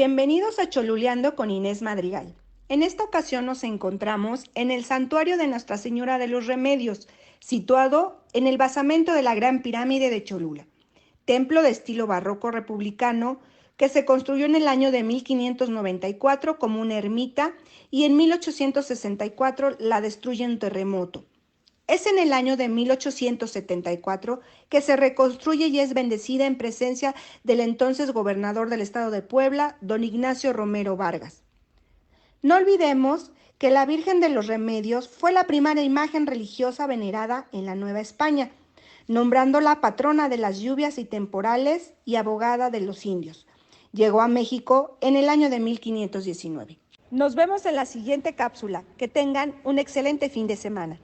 Bienvenidos a Choluleando con Inés Madrigal. En esta ocasión nos encontramos en el santuario de Nuestra Señora de los Remedios, situado en el basamento de la Gran Pirámide de Cholula, templo de estilo barroco republicano que se construyó en el año de 1594 como una ermita y en 1864 la destruye un terremoto. Es en el año de 1874 que se reconstruye y es bendecida en presencia del entonces gobernador del estado de Puebla, don Ignacio Romero Vargas. No olvidemos que la Virgen de los Remedios fue la primera imagen religiosa venerada en la Nueva España, nombrándola patrona de las lluvias y temporales y abogada de los indios. Llegó a México en el año de 1519. Nos vemos en la siguiente cápsula. Que tengan un excelente fin de semana.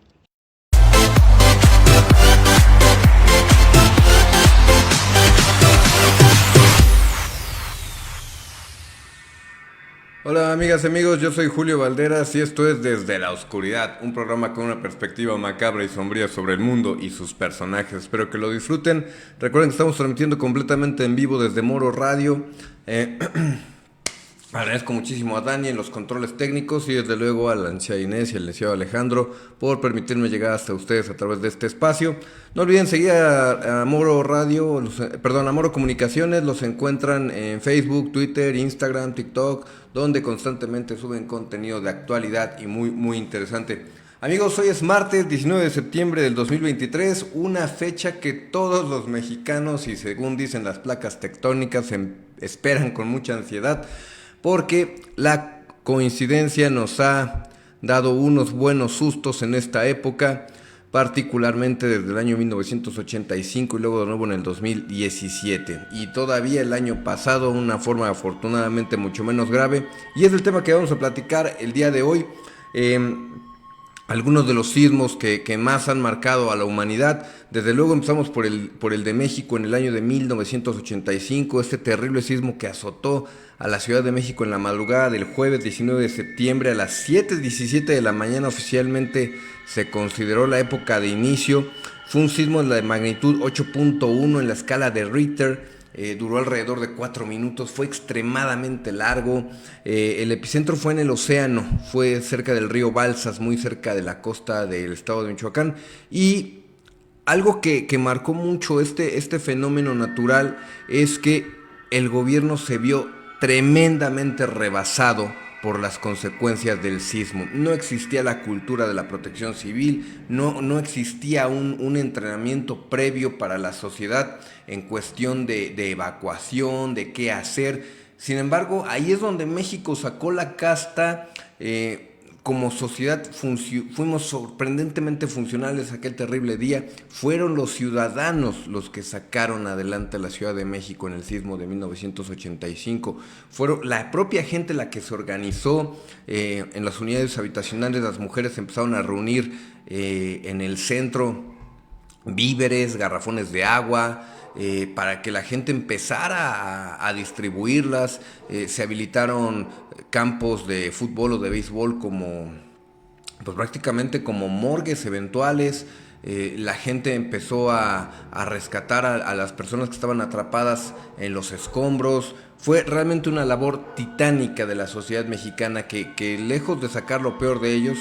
Hola amigas y amigos, yo soy Julio Valderas y esto es Desde la Oscuridad, un programa con una perspectiva macabra y sombría sobre el mundo y sus personajes. Espero que lo disfruten. Recuerden que estamos transmitiendo completamente en vivo desde Moro Radio. Agradezco muchísimo a Dani en los controles técnicos y desde luego a la anciana Inés y al licenciado Alejandro por permitirme llegar hasta ustedes a través de este espacio. No olviden seguir a Moro Radio, a Moro Comunicaciones, los encuentran en Facebook, Twitter, Instagram, TikTok, donde constantemente suben contenido de actualidad y muy interesante. Amigos, hoy es martes 19 de septiembre del 2023, una fecha que todos los mexicanos y según dicen las placas tectónicas esperan con mucha ansiedad, porque la coincidencia nos ha dado unos buenos sustos en esta época, particularmente desde el año 1985 y luego de nuevo en el 2017. Y todavía el año pasado, de una forma afortunadamente mucho menos grave. Y es el tema que vamos a platicar el día de hoy. Algunos de los sismos que más han marcado a la humanidad. Desde luego empezamos por el de México en el año de 1985, este terrible sismo que azotó a la Ciudad de México en la madrugada del jueves 19 de septiembre a las 7:17 de la mañana. Oficialmente se consideró la época de inicio. Fue un sismo de magnitud 8.1 en la escala de Richter. Duró alrededor de 4 minutos, fue extremadamente largo. El epicentro fue en el océano, fue cerca del río Balsas, muy cerca de la costa del estado de Michoacán. Y algo que marcó mucho este fenómeno natural es que el gobierno se vio tremendamente rebasado por las consecuencias del sismo. No existía la cultura de la protección civil, no existía un entrenamiento previo para la sociedad en cuestión de evacuación, de qué hacer. Sin embargo, ahí es donde México sacó la casta. Como sociedad fuimos sorprendentemente funcionales aquel terrible día. Fueron los ciudadanos los que sacaron adelante a la Ciudad de México en el sismo de 1985. Fueron la propia gente la que se organizó en las unidades habitacionales. Las mujeres empezaron a reunir en el centro víveres, garrafones de agua, para que la gente empezara a distribuirlas. Se habilitaron campos de fútbol o de béisbol pues prácticamente como morgues eventuales. La gente empezó a rescatar a las personas que estaban atrapadas en los escombros. Fue realmente una labor titánica de la sociedad mexicana que lejos de sacar lo peor de ellos,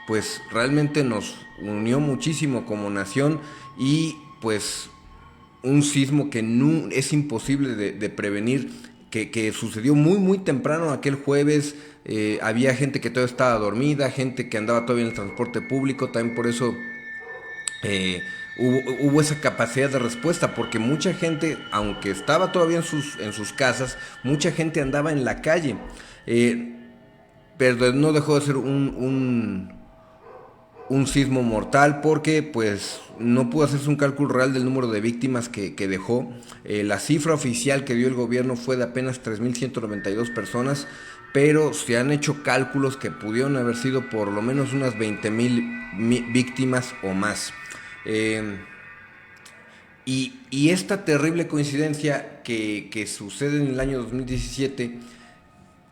pues realmente nos unió muchísimo como nación. Y pues un sismo que no, es imposible de prevenir, que sucedió muy temprano aquel jueves. Había gente que todavía estaba dormida, gente que andaba todavía en el transporte público. También por eso hubo esa capacidad de respuesta, porque mucha gente, aunque estaba todavía en sus casas, mucha gente andaba en la calle. Pero no dejó de ser un sismo mortal, porque pues no pudo hacerse un cálculo real del número de víctimas que dejó. La cifra oficial que dio el gobierno fue de apenas 3.192 personas, pero se han hecho cálculos que pudieron haber sido por lo menos unas 20.000 víctimas o más. Y esta terrible coincidencia que sucede en el año 2017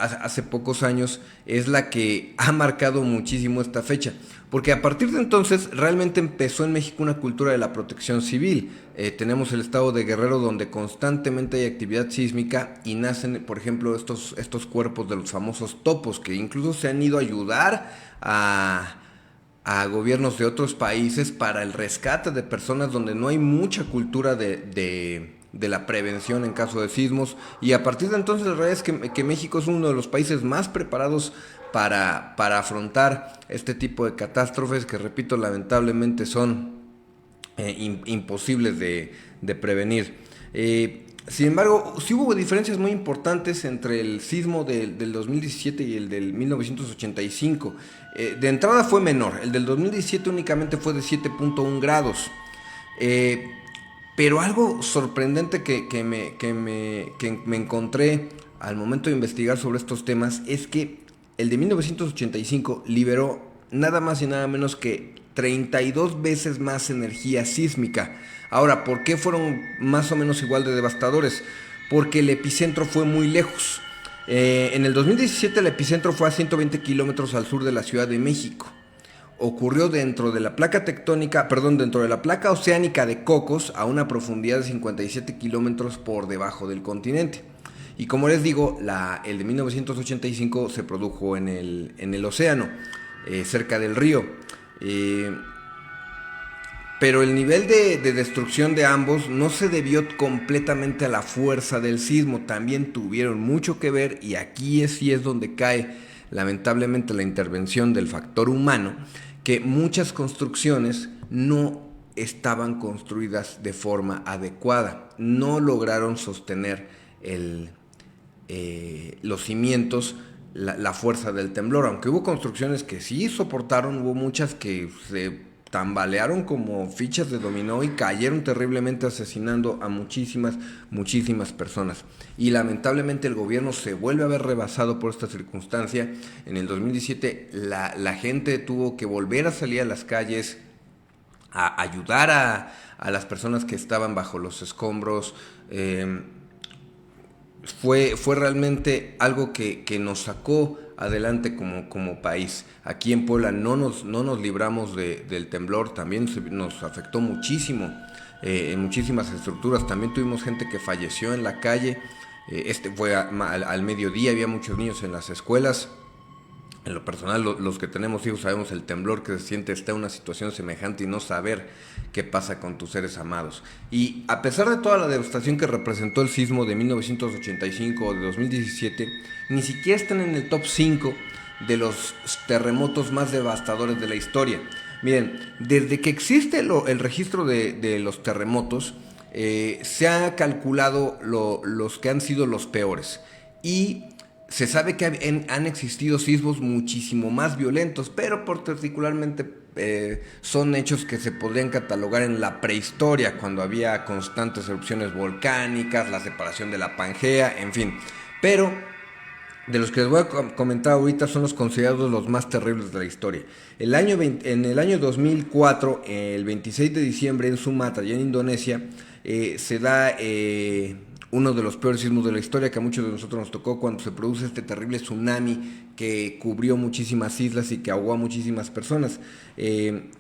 hace pocos años, es la que ha marcado muchísimo esta fecha, porque a partir de entonces realmente empezó en México una cultura de la protección civil. Tenemos el estado de Guerrero, donde constantemente hay actividad sísmica y nacen, por ejemplo, estos cuerpos de los famosos topos, que incluso se han ido a ayudar a gobiernos de otros países para el rescate de personas donde no hay mucha cultura de la prevención en caso de sismos. Y a partir de entonces la realidad es que México es uno de los países más preparados para afrontar este tipo de catástrofes que, repito, lamentablemente son imposibles de prevenir. Sin embargo, sí hubo diferencias muy importantes entre el sismo del 2017 y el del 1985. De entrada fue menor, el del 2017 únicamente fue de 7.1 grados. Pero algo sorprendente que me encontré al momento de investigar sobre estos temas es que el de 1985 liberó nada más y nada menos que 32 veces más energía sísmica. Ahora, ¿por qué fueron más o menos igual de devastadores? Porque el epicentro fue muy lejos. En el 2017 el epicentro fue a 120 kilómetros al sur de la Ciudad de México. Ocurrió dentro de la placa oceánica de Cocos, a una profundidad de 57 kilómetros por debajo del continente. Y como les digo, el de 1985 se produjo en el océano, cerca del río. Pero el nivel de destrucción de ambos no se debió completamente a la fuerza del sismo, también tuvieron mucho que ver, y aquí sí es donde cae lamentablemente la intervención del factor humano, que muchas construcciones no estaban construidas de forma adecuada, no lograron sostener los cimientos, la fuerza del temblor. Aunque hubo construcciones que sí soportaron, hubo muchas que se tambalearon como fichas de dominó y cayeron terriblemente, asesinando a muchísimas personas. Y lamentablemente el gobierno se vuelve a ver rebasado por esta circunstancia. En el 2017 la gente tuvo que volver a salir a las calles a ayudar a las personas que estaban bajo los escombros. Fue realmente algo que nos sacó adelante como país. Aquí en Puebla no nos libramos del temblor, también nos afectó muchísimo en muchísimas estructuras. También tuvimos gente que falleció en la calle. Fue al mediodía, había muchos niños en las escuelas. En lo personal, los que tenemos hijos sabemos el temblor que se siente estar en una situación semejante y no saber qué pasa con tus seres amados. Y a pesar de toda la devastación que representó el sismo de 1985 o de 2017, ni siquiera están en el top 5 de los terremotos más devastadores de la historia. Miren, desde que existe el registro de los terremotos, se ha calculado los que han sido los peores. Y se sabe que han existido sismos muchísimo más violentos, pero particularmente son hechos que se podrían catalogar en la prehistoria, cuando había constantes erupciones volcánicas, la separación de la Pangea, en fin. Pero de los que les voy a comentar ahorita son los considerados los más terribles de la historia. En el año 2004, el 26 de diciembre, en Sumatra, ya en Indonesia, se da uno de los peores sismos de la historia, que a muchos de nosotros nos tocó, cuando se produce este terrible tsunami que cubrió muchísimas islas y que ahogó a muchísimas personas.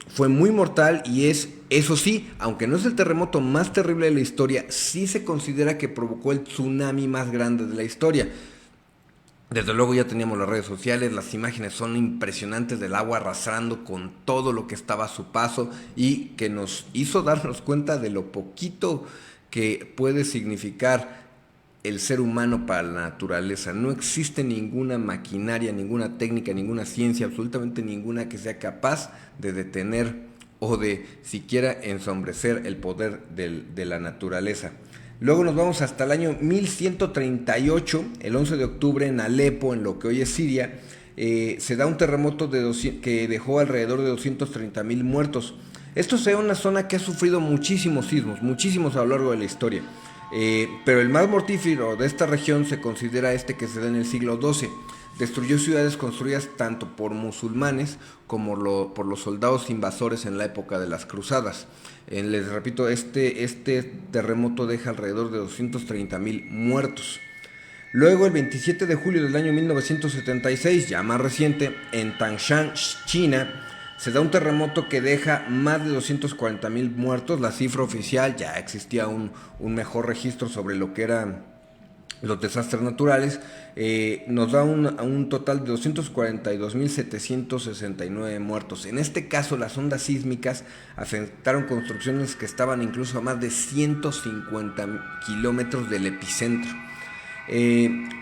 Fue muy mortal y eso sí, aunque no es el terremoto más terrible de la historia, sí se considera que provocó el tsunami más grande de la historia. Desde luego ya teníamos las redes sociales, las imágenes son impresionantes del agua arrasando con todo lo que estaba a su paso, y que nos hizo darnos cuenta de lo poquito que puede significar el ser humano para la naturaleza. No existe ninguna maquinaria, ninguna técnica, ninguna ciencia, absolutamente ninguna, que sea capaz de detener o de siquiera ensombrecer el poder de la naturaleza. Luego nos vamos hasta el año 1138, el 11 de octubre, en Alepo, en lo que hoy es Siria. Se da un terremoto que dejó alrededor de 230,000 muertos. Esto se da en una zona que ha sufrido muchísimos sismos, muchísimos a lo largo de la historia. Pero el más mortífero de esta región se considera este, que se da en el siglo XII. Destruyó ciudades construidas tanto por musulmanes como por los soldados invasores en la época de las cruzadas. Les repito, este terremoto deja alrededor de 230,000 muertos. Luego, el 27 de julio del año 1976, ya más reciente, en Tangshan, China, se da un terremoto que deja más de 240,000 muertos. La cifra oficial, ya existía un mejor registro sobre lo que eran los desastres naturales, nos da un total de 242,769 muertos. En este caso, las ondas sísmicas afectaron construcciones que estaban incluso a más de 150 kilómetros del epicentro.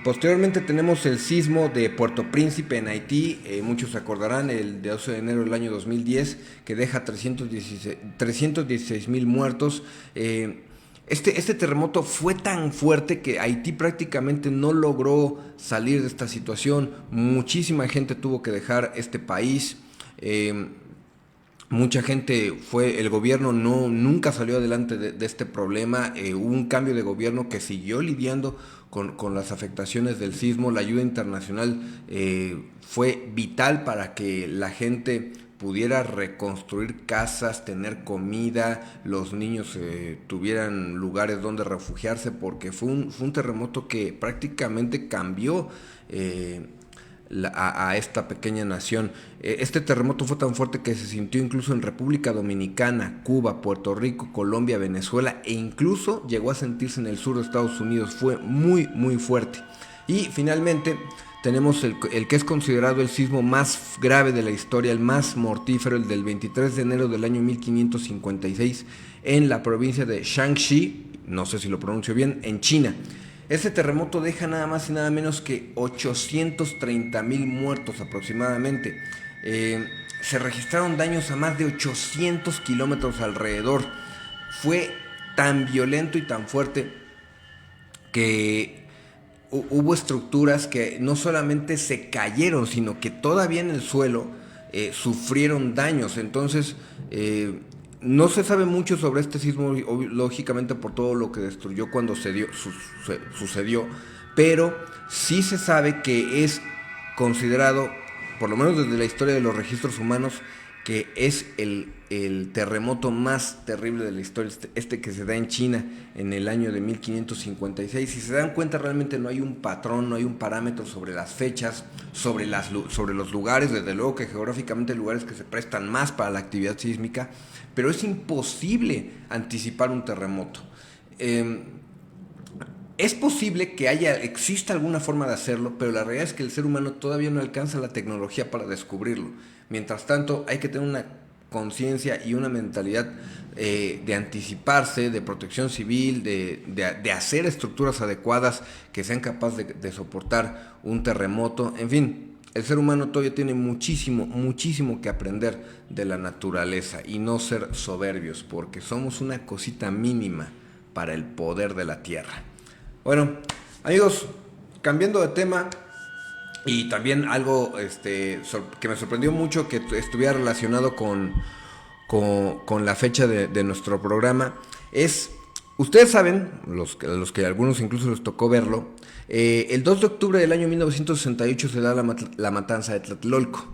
Posteriormente tenemos el sismo de Puerto Príncipe en Haití, muchos se acordarán, el de 12 de enero del año 2010, que deja 316,000 muertos. Este terremoto fue tan fuerte que Haití prácticamente no logró salir de esta situación. Muchísima gente tuvo que dejar este país. Mucha gente el gobierno nunca salió adelante de este problema. Hubo un cambio de gobierno que siguió lidiando con las afectaciones del sismo. La ayuda internacional fue vital para que la gente pudiera reconstruir casas, tener comida, los niños tuvieran lugares donde refugiarse, porque fue un terremoto que prácticamente cambió a esta pequeña nación. Este terremoto fue tan fuerte que se sintió incluso en República Dominicana, Cuba, Puerto Rico, Colombia, Venezuela, e incluso llegó a sentirse en el sur de Estados Unidos. Fue muy, muy fuerte. Y finalmente tenemos el que es considerado el sismo más grave de la historia, el más mortífero, el del 23 de enero del año 1556 en la provincia de Shaanxi, no sé si lo pronuncio bien, en China. Este terremoto deja nada más y nada menos que 830,000 muertos aproximadamente. Se registraron daños a más de 800 kilómetros alrededor. Fue tan violento y tan fuerte que hubo estructuras que no solamente se cayeron, sino que todavía en el suelo sufrieron daños. Entonces, no se sabe mucho sobre este sismo, lógicamente por todo lo que destruyó cuando sucedió, pero sí se sabe que es considerado, por lo menos desde la historia de los registros humanos, que es el terremoto más terrible de la historia, este que se da en China en el año de 1556. Si se dan cuenta, realmente no hay un patrón, no hay un parámetro sobre las fechas, sobre los lugares. Desde luego que geográficamente hay lugares que se prestan más para la actividad sísmica, pero es imposible anticipar un terremoto. Es posible que exista alguna forma de hacerlo, pero la realidad es que el ser humano todavía no alcanza la tecnología para descubrirlo. Mientras tanto, hay que tener una conciencia y una mentalidad de anticiparse, de protección civil, de hacer estructuras adecuadas que sean capaces de soportar un terremoto. En fin, el ser humano todavía tiene muchísimo, muchísimo que aprender de la naturaleza y no ser soberbios, porque somos una cosita mínima para el poder de la tierra. Bueno, amigos, cambiando de tema, y también algo que me sorprendió mucho que estuviera relacionado con la fecha de nuestro programa, es, ustedes saben, los que a algunos incluso les tocó verlo, el 2 de octubre del año 1968 se da la matanza de Tlatelolco.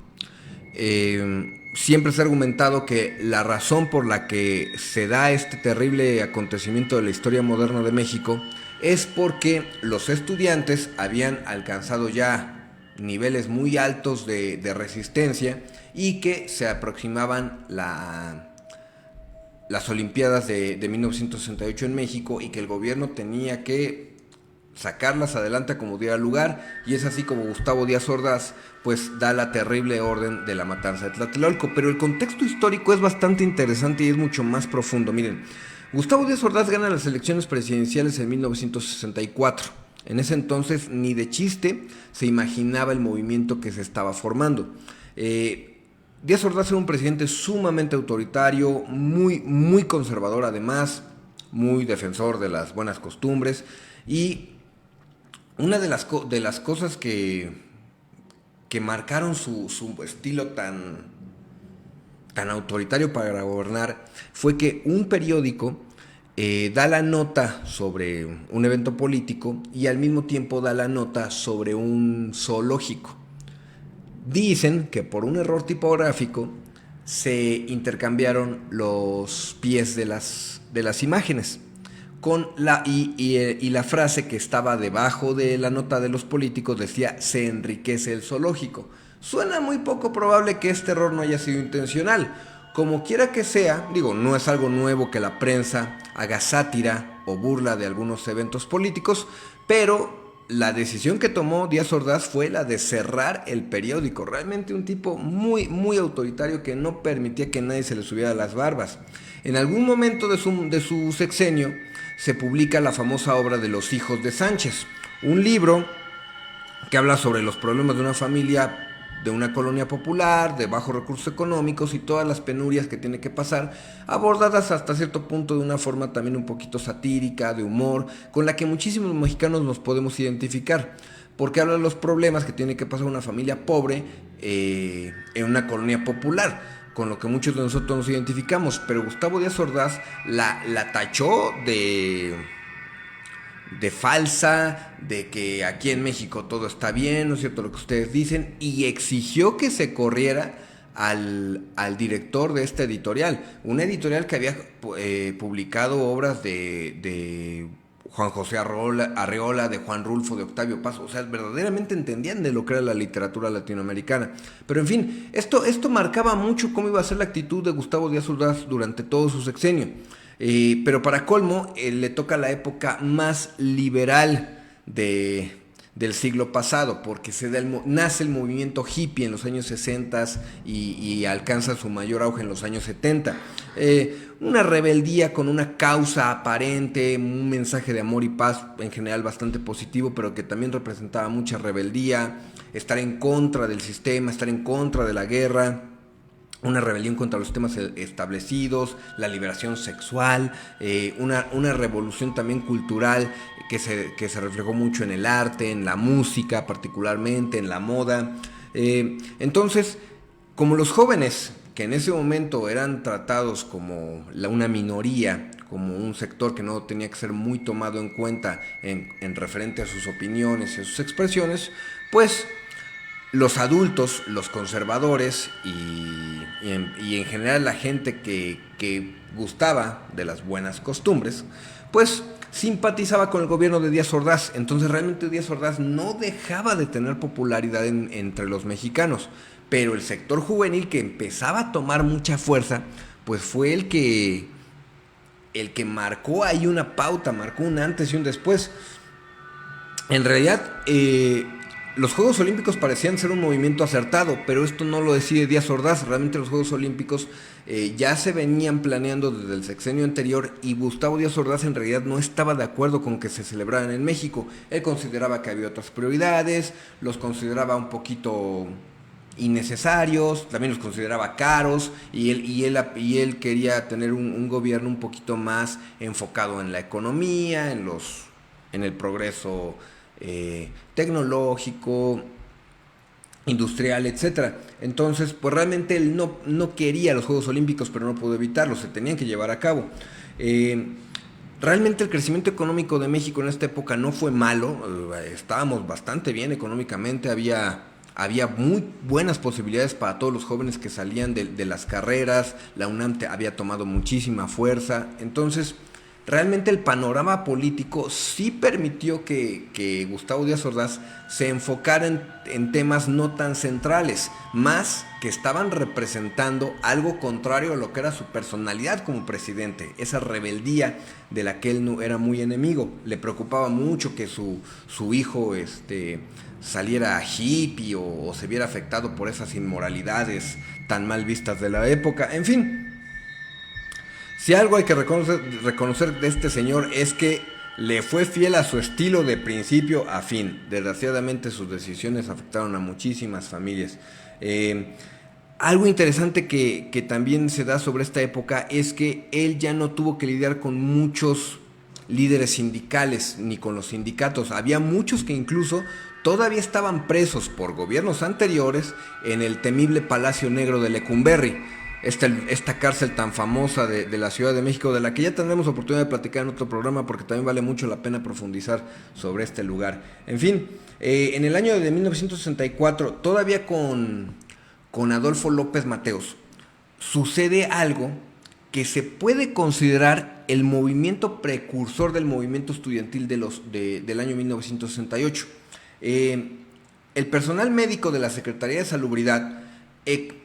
Siempre se ha argumentado que la razón por la que se da este terrible acontecimiento de la historia moderna de México es porque los estudiantes habían alcanzado ya niveles muy altos de resistencia y que se aproximaban las Olimpiadas de 1968 en México, y que el gobierno tenía que sacarlas adelante como diera lugar, y es así como Gustavo Díaz Ordaz pues da la terrible orden de la matanza de Tlatelolco. Pero el contexto histórico es bastante interesante y es mucho más profundo. Miren, Gustavo Díaz Ordaz gana las elecciones presidenciales en 1964. En ese entonces ni de chiste se imaginaba el movimiento que se estaba formando. Díaz Ordaz era un presidente sumamente autoritario, muy, muy conservador además, muy defensor de las buenas costumbres, y una de las cosas que marcaron su estilo tan autoritario para gobernar fue que un periódico da la nota sobre un evento político y al mismo tiempo da la nota sobre un zoológico. Dicen que por un error tipográfico se intercambiaron los pies de las imágenes. y la frase que estaba debajo de la nota de los políticos decía: se enriquece el zoológico. Suena muy poco probable que este error no haya sido intencional. Como quiera que sea, digo, no es algo nuevo que la prensa haga sátira o burla de algunos eventos políticos, pero la decisión que tomó Díaz Ordaz fue la de cerrar el periódico. Realmente un tipo muy, muy autoritario que no permitía que nadie se le subiera las barbas. En algún momento de su sexenio se publica la famosa obra de Los hijos de Sánchez, un libro que habla sobre los problemas de una familia de una colonia popular, de bajos recursos económicos y todas las penurias que tiene que pasar, abordadas hasta cierto punto de una forma también un poquito satírica, de humor, con la que muchísimos mexicanos nos podemos identificar, porque habla de los problemas que tiene que pasar una familia pobre en una colonia popular, con lo que muchos de nosotros nos identificamos. Pero Gustavo Díaz Ordaz la tachó de falsa, de que aquí en México todo está bien, ¿no es cierto lo que ustedes dicen? Y exigió que se corriera al director de esta editorial, una editorial que había publicado obras de Juan José Arreola, de Juan Rulfo, de Octavio Paz. O sea, verdaderamente entendían de lo que era la literatura latinoamericana. Pero en fin, esto marcaba mucho cómo iba a ser la actitud de Gustavo Díaz Ordaz durante todo su sexenio. Pero para colmo, le toca la época más liberal del siglo pasado, porque nace el movimiento hippie en los años 60 y alcanza su mayor auge en los años 70. Una rebeldía con una causa aparente, un mensaje de amor y paz en general bastante positivo, pero que también representaba mucha rebeldía, estar en contra del sistema, estar en contra de la guerra. Una rebelión contra los temas establecidos, la liberación sexual, una revolución también cultural que se reflejó mucho en el arte, en la música particularmente, en la moda. Entonces, como los jóvenes, que en ese momento eran tratados como una minoría, como un sector que no tenía que ser muy tomado en cuenta en referente a sus opiniones y a sus expresiones, pues los adultos, los conservadores y en general la gente que gustaba de las buenas costumbres, pues simpatizaba con el gobierno de Díaz Ordaz. Entonces realmente Díaz Ordaz no dejaba de tener popularidad entre los mexicanos, pero el sector juvenil, que empezaba a tomar mucha fuerza, pues fue el que marcó ahí una pauta, marcó un antes y un después. En realidad, los Juegos Olímpicos parecían ser un movimiento acertado, pero esto no lo decide Díaz Ordaz. Realmente los Juegos Olímpicos ya se venían planeando desde el sexenio anterior, y Gustavo Díaz Ordaz en realidad no estaba de acuerdo con que se celebraran en México. Él consideraba que había otras prioridades, los consideraba un poquito innecesarios, también los consideraba caros, y él quería tener un gobierno un poquito más enfocado en la economía, en el progreso tecnológico, industrial, etcétera. Entonces, pues realmente él no quería los Juegos Olímpicos, pero no pudo evitarlos, se tenían que llevar a cabo. Realmente el crecimiento económico de México en esta época no fue malo, estábamos bastante bien económicamente, había muy buenas posibilidades para todos los jóvenes que salían de las carreras, la UNAM había tomado muchísima fuerza. Entonces realmente el panorama político sí permitió que Gustavo Díaz Ordaz se enfocara en temas no tan centrales, más que estaban representando algo contrario a lo que era su personalidad como presidente, esa rebeldía de la que él no era muy enemigo. Le preocupaba mucho que su hijo saliera hippie o se viera afectado por esas inmoralidades tan mal vistas de la época. En fin, si algo hay que reconocer de este señor es que le fue fiel a su estilo de principio a fin. Desgraciadamente sus decisiones afectaron a muchísimas familias. Algo interesante que también se da sobre esta época es que él ya no tuvo que lidiar con muchos líderes sindicales ni con los sindicatos. Había muchos que incluso todavía estaban presos por gobiernos anteriores en el temible Palacio Negro de Lecumberri, esta cárcel tan famosa de la Ciudad de México, de la que ya tendremos oportunidad de platicar en otro programa, porque también vale mucho la pena profundizar sobre este lugar. En fin, en el año de 1964, todavía con Adolfo López Mateos, sucede algo que se puede considerar el movimiento precursor del movimiento estudiantil del año 1968. El personal médico de la Secretaría de Salubridad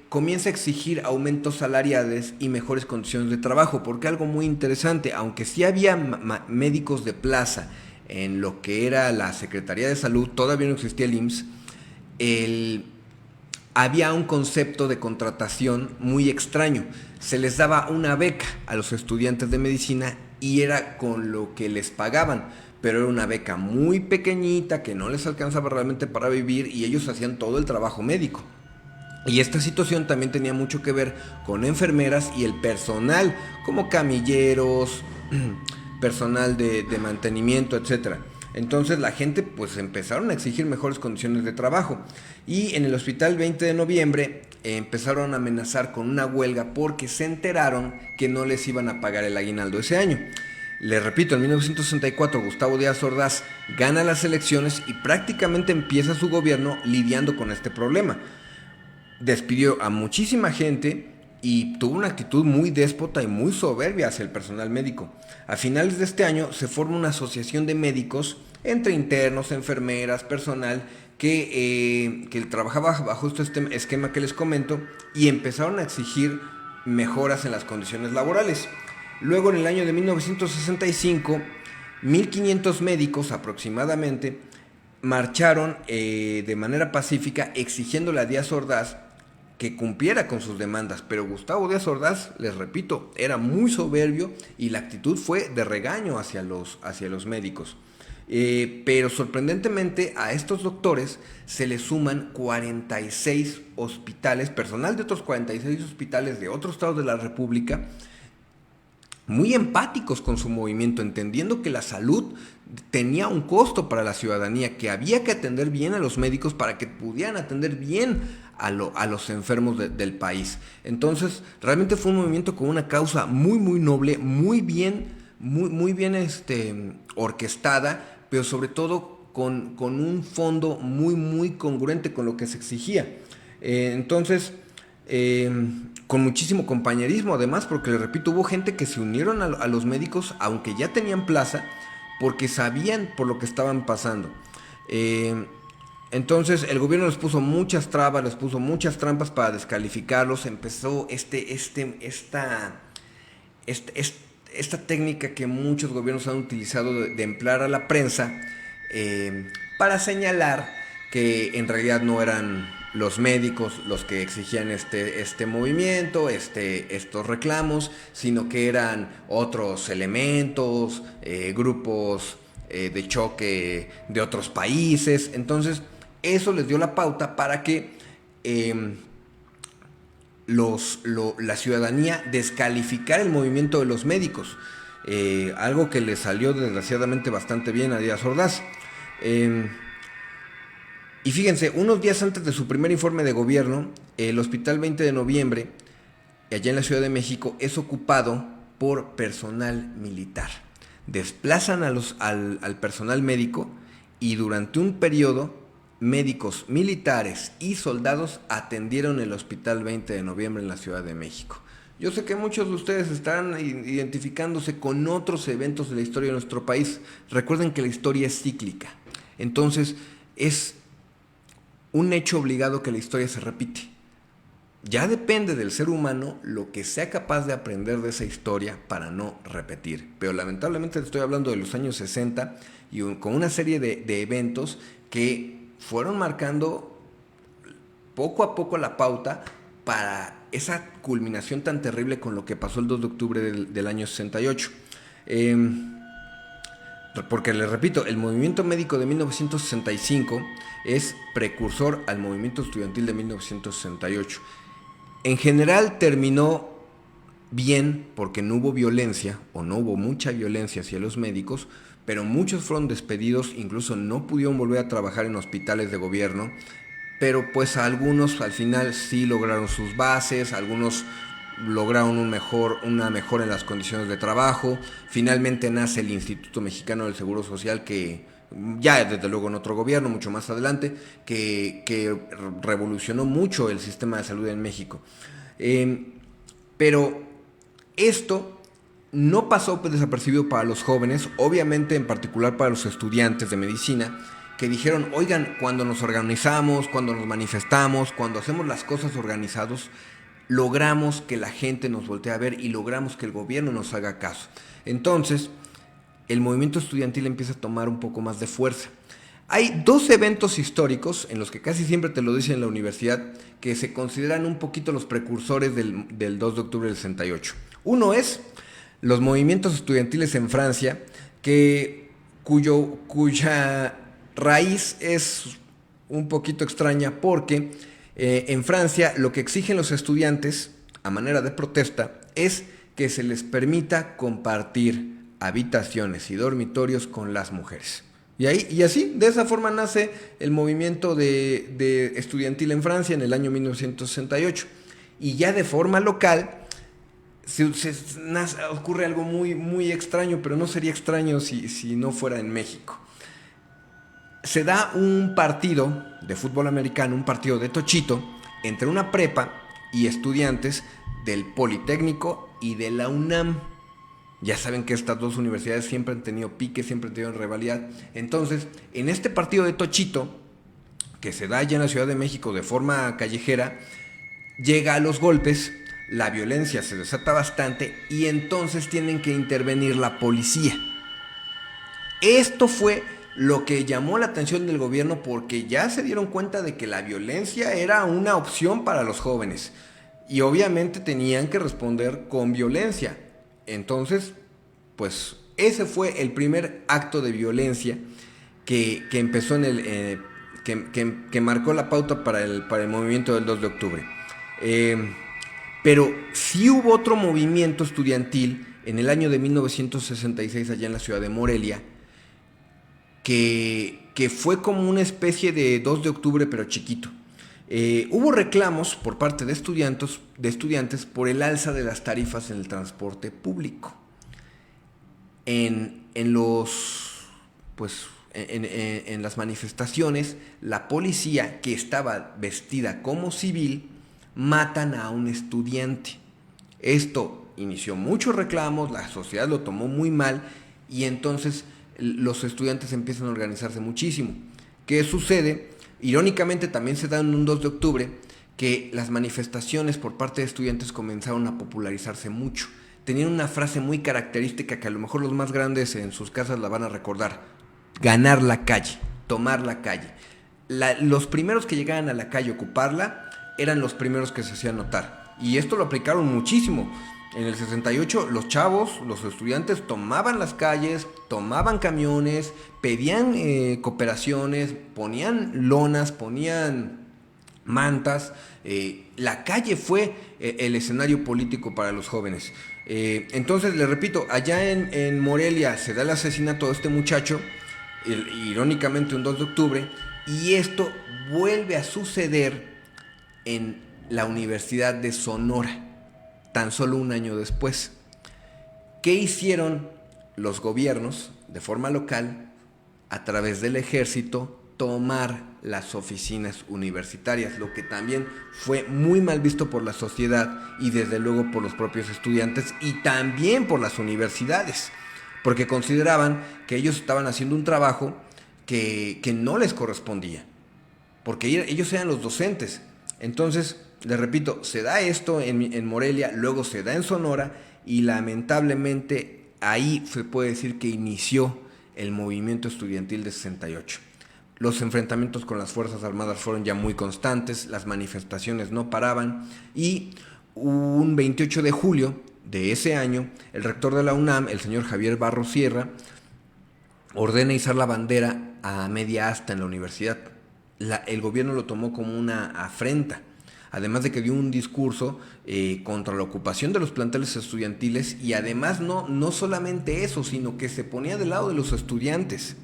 comienza a exigir aumentos salariales y mejores condiciones de trabajo, porque algo muy interesante, aunque sí había médicos de plaza en lo que era la Secretaría de Salud, todavía no existía el IMSS, había un concepto de contratación muy extraño. Se les daba una beca a los estudiantes de medicina y era con lo que les pagaban, pero era una beca muy pequeñita que no les alcanzaba realmente para vivir y ellos hacían todo el trabajo médico. Y esta situación también tenía mucho que ver con enfermeras y el personal, como camilleros, personal de mantenimiento, etc. Entonces la gente pues empezaron a exigir mejores condiciones de trabajo. Y en el hospital 20 de noviembre empezaron a amenazar con una huelga porque se enteraron que no les iban a pagar el aguinaldo ese año. Les repito, en 1964 Gustavo Díaz Ordaz gana las elecciones y prácticamente empieza su gobierno lidiando con este problema. Despidió a muchísima gente y tuvo una actitud muy déspota y muy soberbia hacia el personal médico. A finales de este año se forma una asociación de médicos entre internos, enfermeras, personal que trabajaba bajo este esquema que les comento y empezaron a exigir mejoras en las condiciones laborales. Luego, en el año de 1965, 1.500 médicos aproximadamente marcharon de manera pacífica exigiéndole a Díaz Ordaz que cumpliera con sus demandas, pero Gustavo Díaz Ordaz, les repito, era muy soberbio y la actitud fue de regaño hacia los médicos. Pero sorprendentemente a estos doctores se les suman 46 hospitales, personal de otros 46 hospitales de otros estados de la República, muy empáticos con su movimiento, entendiendo que la salud tenía un costo para la ciudadanía, que había que atender bien a los médicos para que pudieran atender bien a los enfermos del país. Entonces, realmente fue un movimiento con una causa muy, muy noble, muy bien orquestada, pero sobre todo con un fondo muy, muy congruente con lo que se exigía. Con muchísimo compañerismo además, porque les repito, hubo gente que se unieron a los médicos, aunque ya tenían plaza, porque sabían por lo que estaban pasando. Entonces el gobierno les puso muchas trabas, les puso muchas trampas para descalificarlos. Empezó esta técnica que muchos gobiernos han utilizado de emplear a la prensa para señalar que en realidad no eran los médicos los que exigían este movimiento, estos reclamos, sino que eran otros elementos, grupos de choque de otros países. Entonces eso les dio la pauta para que la ciudadanía descalificara el movimiento de los médicos, algo que le salió desgraciadamente bastante bien a Díaz Ordaz. Y fíjense, unos días antes de su primer informe de gobierno, el Hospital 20 de Noviembre, allá en la Ciudad de México, es ocupado por personal militar. Desplazan al personal médico y durante un periodo, médicos militares y soldados atendieron el Hospital 20 de Noviembre en la Ciudad de México. Yo sé que muchos de ustedes están identificándose con otros eventos de la historia de nuestro país. Recuerden que la historia es cíclica. Entonces, es un hecho obligado que la historia se repite. Ya depende del ser humano lo que sea capaz de aprender de esa historia para no repetir. Pero lamentablemente estoy hablando de los años 60 y con una serie de eventos que fueron marcando poco a poco la pauta para esa culminación tan terrible con lo que pasó el 2 de octubre del año 68. Porque les repito, el movimiento médico de 1965 es precursor al movimiento estudiantil de 1968. En general terminó bien porque no hubo violencia o no hubo mucha violencia hacia los médicos, pero muchos fueron despedidos, incluso no pudieron volver a trabajar en hospitales de gobierno, pero pues algunos al final sí lograron sus bases, algunos lograron una mejora en las condiciones de trabajo. Finalmente nace el Instituto Mexicano del Seguro Social, que ya desde luego en otro gobierno, mucho más adelante, que revolucionó mucho el sistema de salud en México. Pero esto no pasó desapercibido para los jóvenes, obviamente en particular para los estudiantes de medicina, que dijeron, oigan, cuando nos organizamos, cuando nos manifestamos, cuando hacemos las cosas organizados, logramos que la gente nos voltee a ver y logramos que el gobierno nos haga caso. Entonces, el movimiento estudiantil empieza a tomar un poco más de fuerza. Hay dos eventos históricos, en los que casi siempre te lo dicen en la universidad, que se consideran un poquito los precursores del 2 de octubre del 68. Uno es los movimientos estudiantiles en Francia, cuya raíz es un poquito extraña porque en Francia lo que exigen los estudiantes, a manera de protesta, es que se les permita compartir habitaciones y dormitorios con las mujeres. Y así, de esa forma nace el movimiento de estudiantil en Francia en el año 1968. Y ya de forma local ocurre algo muy, muy extraño, pero no sería extraño si no fuera en México. Se da un partido de fútbol americano, un partido de tochito, entre una prepa y estudiantes del Politécnico y de la UNAM. Ya saben que estas dos universidades siempre han tenido pique, siempre han tenido rivalidad. Entonces, en este partido de tochito, que se da allá en la Ciudad de México de forma callejera, llega a los golpes, la violencia se desata bastante y entonces tienen que intervenir la policía. Esto fue lo que llamó la atención del gobierno porque ya se dieron cuenta de que la violencia era una opción para los jóvenes y obviamente tenían que responder con violencia. Entonces, pues ese fue el primer acto de violencia que empezó que marcó la pauta para el movimiento del 2 de octubre. Pero sí hubo otro movimiento estudiantil en el año de 1966 allá en la ciudad de Morelia, que fue como una especie de 2 de octubre pero chiquito. Hubo reclamos por parte de estudiantes por el alza de las tarifas en el transporte público. En las manifestaciones, la policía, que estaba vestida como civil, matan a un estudiante. Esto inició muchos reclamos, la sociedad lo tomó muy mal y entonces los estudiantes empiezan a organizarse muchísimo. ¿Qué sucede? Irónicamente también se da en un 2 de octubre que las manifestaciones por parte de estudiantes comenzaron a popularizarse mucho. Tenían una frase muy característica que a lo mejor los más grandes en sus casas la van a recordar: ganar la calle, tomar la calle. Los primeros que llegaban a la calle a ocuparla eran los primeros que se hacían notar. Y esto lo aplicaron muchísimo. En el 68 los chavos, los estudiantes tomaban las calles, tomaban camiones, pedían cooperaciones, ponían lonas, ponían mantas. La calle fue el escenario político para los jóvenes. Entonces, les repito, allá en Morelia se da el asesinato de este muchacho, irónicamente un 2 de octubre, y esto vuelve a suceder en la Universidad de Sonora, tan solo un año después. ¿Qué hicieron los gobiernos de forma local? A través del ejército, tomar las oficinas universitarias, lo que también fue muy mal visto por la sociedad y desde luego por los propios estudiantes y también por las universidades, porque consideraban que ellos estaban haciendo un trabajo que no les correspondía, porque ellos eran los docentes. Entonces, les repito, se da esto en Morelia, luego se da en Sonora y lamentablemente ahí se puede decir que inició el movimiento estudiantil de 68. Los enfrentamientos con las Fuerzas Armadas fueron ya muy constantes, las manifestaciones no paraban y un 28 de julio de ese año, el rector de la UNAM, el señor Javier Barros Sierra, ordena izar la bandera a media asta en la universidad. El gobierno lo tomó como una afrenta, además de que dio un discurso contra la ocupación de los planteles estudiantiles y además no solamente eso, sino que se ponía del lado de los estudiantes.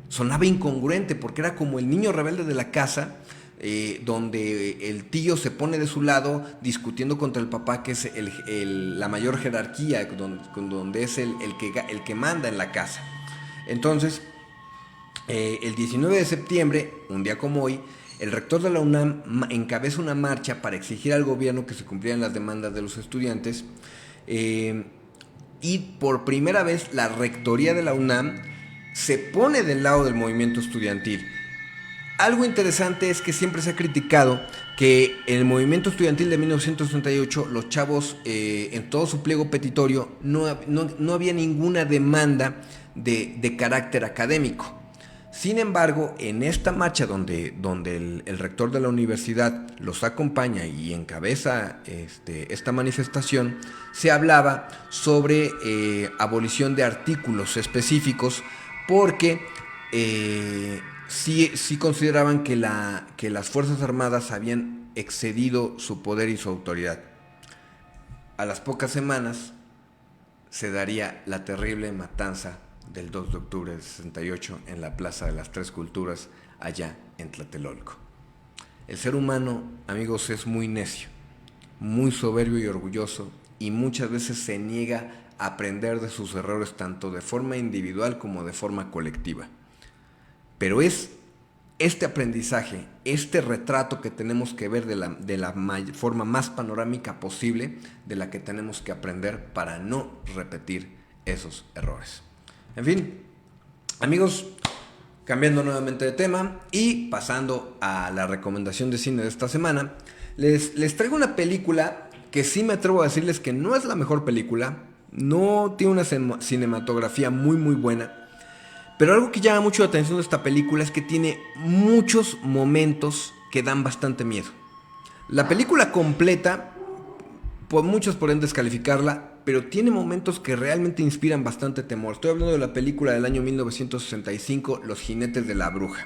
Sonaba incongruente porque era como el niño rebelde de la casa, donde el tío se pone de su lado discutiendo contra el papá, que es la mayor jerarquía, donde es el que manda en la casa. Entonces, el 19 de septiembre, un día como hoy, el rector de la UNAM encabeza una marcha para exigir al gobierno que se cumplieran las demandas de los estudiantes. y por primera vez la rectoría de la UNAM se pone del lado del movimiento estudiantil. Algo interesante es que siempre se ha criticado que en el movimiento estudiantil de 1938 los chavos en todo su pliego petitorio no había ninguna demanda de carácter académico. Sin embargo, en esta marcha donde el rector de la universidad los acompaña y encabeza esta manifestación, se hablaba sobre abolición de artículos específicos porque sí consideraban que las Fuerzas Armadas habían excedido su poder y su autoridad. A las pocas semanas se daría la terrible matanza del 2 de octubre del 68 en la Plaza de las Tres Culturas, allá en Tlatelolco. El ser humano, amigos, es muy necio, muy soberbio y orgulloso, y muchas veces se niega a aprender de sus errores tanto de forma individual como de forma colectiva. Pero es este aprendizaje, este retrato que tenemos que ver de la forma más panorámica posible, de la que tenemos que aprender para no repetir esos errores. En fin, amigos, cambiando nuevamente de tema y pasando a la recomendación de cine de esta semana, les traigo una película que sí me atrevo a decirles que no es la mejor película, no tiene una cinematografía muy buena, pero algo que llama mucho la atención de esta película es que tiene muchos momentos que dan bastante miedo. La película completa, por muchos podrían descalificarla, pero tiene momentos que realmente inspiran bastante temor. Estoy hablando de la película del año 1965, Los Jinetes de la Bruja.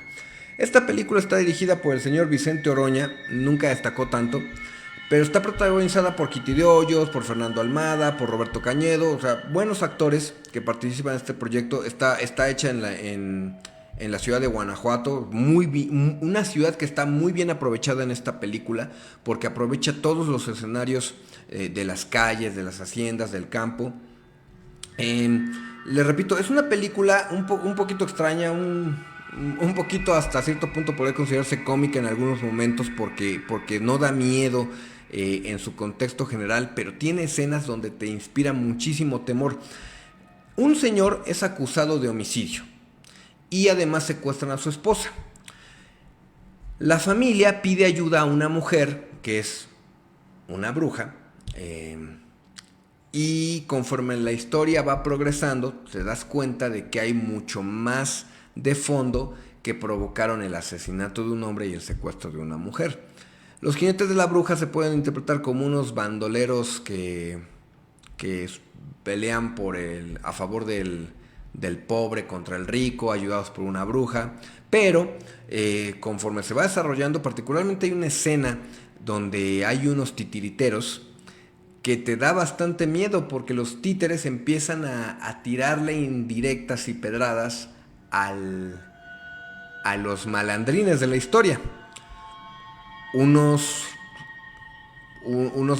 Esta película está dirigida por el señor Vicente Oroña, nunca destacó tanto, pero está protagonizada por Kitty de Hoyos, por Fernando Almada, por Roberto Cañedo, o sea, buenos actores que participan en este proyecto. Está hecha en la ciudad de Guanajuato, una ciudad que está muy bien aprovechada en esta película, porque aprovecha todos los escenarios de las calles, de las haciendas, del campo. Les repito, es una película un poquito extraña, un poquito hasta cierto punto podría considerarse cómica en algunos momentos porque no da miedo en su contexto general, pero tiene escenas donde te inspira muchísimo temor. Un señor es acusado de homicidio y además secuestran a su esposa. La familia pide ayuda a una mujer que es una bruja, y conforme la historia va progresando te das cuenta de que hay mucho más de fondo que provocaron el asesinato de un hombre y el secuestro de una mujer. Los Jinetes de la Bruja se pueden interpretar como unos bandoleros que pelean a favor del pobre contra el rico, ayudados por una bruja, pero conforme se va desarrollando, particularmente hay una escena donde hay unos titiriteros que te da bastante miedo porque los títeres empiezan a tirarle indirectas y pedradas a los malandrines de la historia. Unos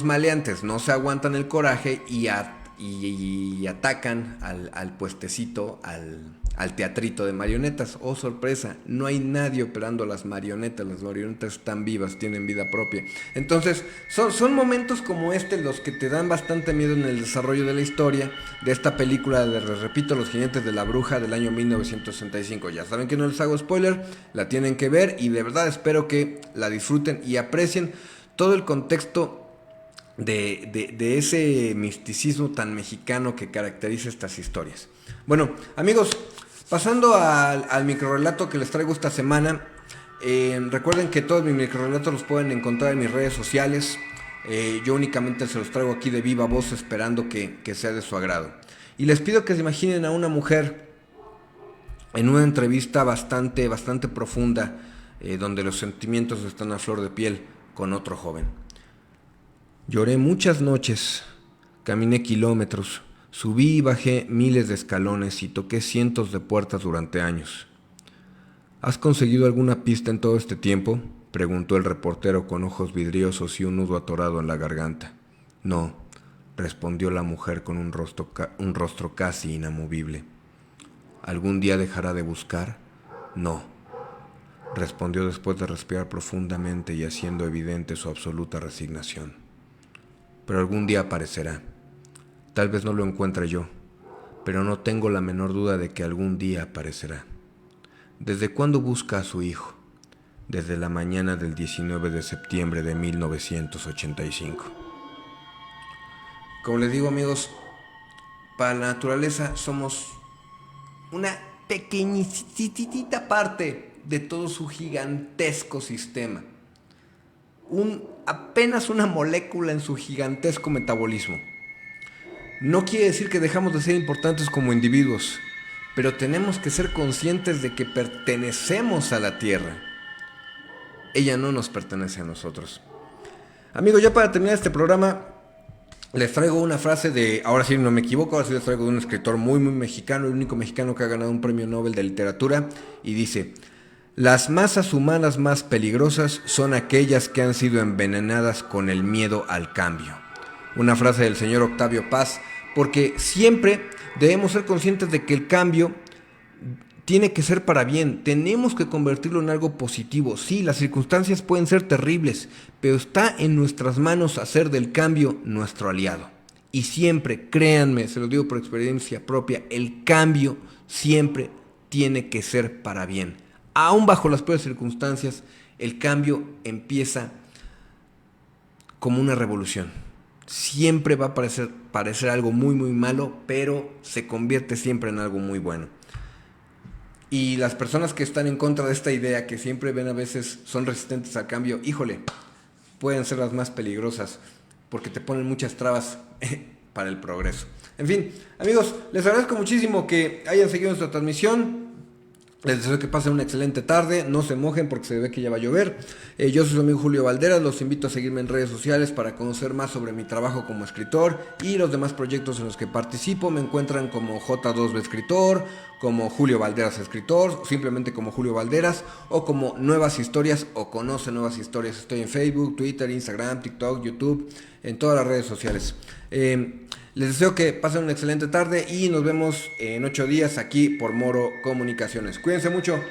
maleantes no se aguantan el coraje y atacan al puestecito, al teatrito de marionetas. Oh, sorpresa, no hay nadie operando las marionetas están vivas, tienen vida propia. Entonces, son momentos como los que te dan bastante miedo en el desarrollo de la historia de esta película, les repito, Los Jinetes de la Bruja del año 1965. Ya saben que no les hago spoiler, la tienen que ver y de verdad espero que la disfruten y aprecien todo el contexto de ese misticismo tan mexicano que caracteriza estas historias. Bueno, amigos, pasando al microrrelato que les traigo esta semana, recuerden que todos mis microrrelatos los pueden encontrar en mis redes sociales. Yo únicamente se los traigo aquí de viva voz esperando que sea de su agrado. Y les pido que se imaginen a una mujer en una entrevista bastante profunda, donde los sentimientos están a flor de piel con otro joven. Lloré muchas noches, caminé kilómetros, subí y bajé miles de escalones y toqué cientos de puertas durante años. ¿Has conseguido alguna pista en todo este tiempo?, preguntó el reportero con ojos vidriosos y un nudo atorado en la garganta. No, respondió la mujer con un rostro casi inamovible. ¿Algún día dejará de buscar? No, respondió después de respirar profundamente y haciendo evidente su absoluta resignación. Pero algún día aparecerá. Tal vez no lo encuentre yo, pero no tengo la menor duda de que algún día aparecerá. ¿Desde cuándo busca a su hijo? Desde la mañana del 19 de septiembre de 1985. Como les digo, amigos, para la naturaleza somos una pequeñitita parte de todo su gigantesco sistema. Apenas una molécula en su gigantesco metabolismo. No quiere decir que dejamos de ser importantes como individuos, pero tenemos que ser conscientes de que pertenecemos a la Tierra. Ella no nos pertenece a nosotros. Amigos, ya para terminar este programa, les traigo una frase de, ahora sí no me equivoco, ahora sí les traigo de un escritor muy mexicano, el único mexicano que ha ganado un premio Nobel de literatura, y dice: las masas humanas más peligrosas son aquellas que han sido envenenadas con el miedo al cambio. Una frase del señor Octavio Paz, porque siempre debemos ser conscientes de que el cambio tiene que ser para bien, tenemos que convertirlo en algo positivo. Sí, las circunstancias pueden ser terribles, pero está en nuestras manos hacer del cambio nuestro aliado. Y siempre, créanme, se lo digo por experiencia propia, el cambio siempre tiene que ser para bien. Aún bajo las peores circunstancias, el cambio empieza como una revolución. Siempre va a parecer algo muy malo, pero se convierte siempre en algo muy bueno. Y las personas que están en contra de esta idea, que siempre ven a veces son resistentes al cambio, híjole, pueden ser las más peligrosas, porque te ponen muchas trabas para el progreso. En fin, amigos, les agradezco muchísimo que hayan seguido nuestra transmisión. Les deseo que pasen una excelente tarde, no se mojen porque se ve que ya va a llover. Yo soy su amigo Julio Valderas, los invito a seguirme en redes sociales para conocer más sobre mi trabajo como escritor y los demás proyectos en los que participo. Me encuentran como J2B Escritor, como Julio Valderas Escritor, simplemente como Julio Valderas, o como Nuevas Historias o Conoce Nuevas Historias. Estoy en Facebook, Twitter, Instagram, TikTok, YouTube, en todas las redes sociales. Les deseo que pasen una excelente tarde y nos vemos en 8 días aquí por Moro Comunicaciones. Cuídense mucho.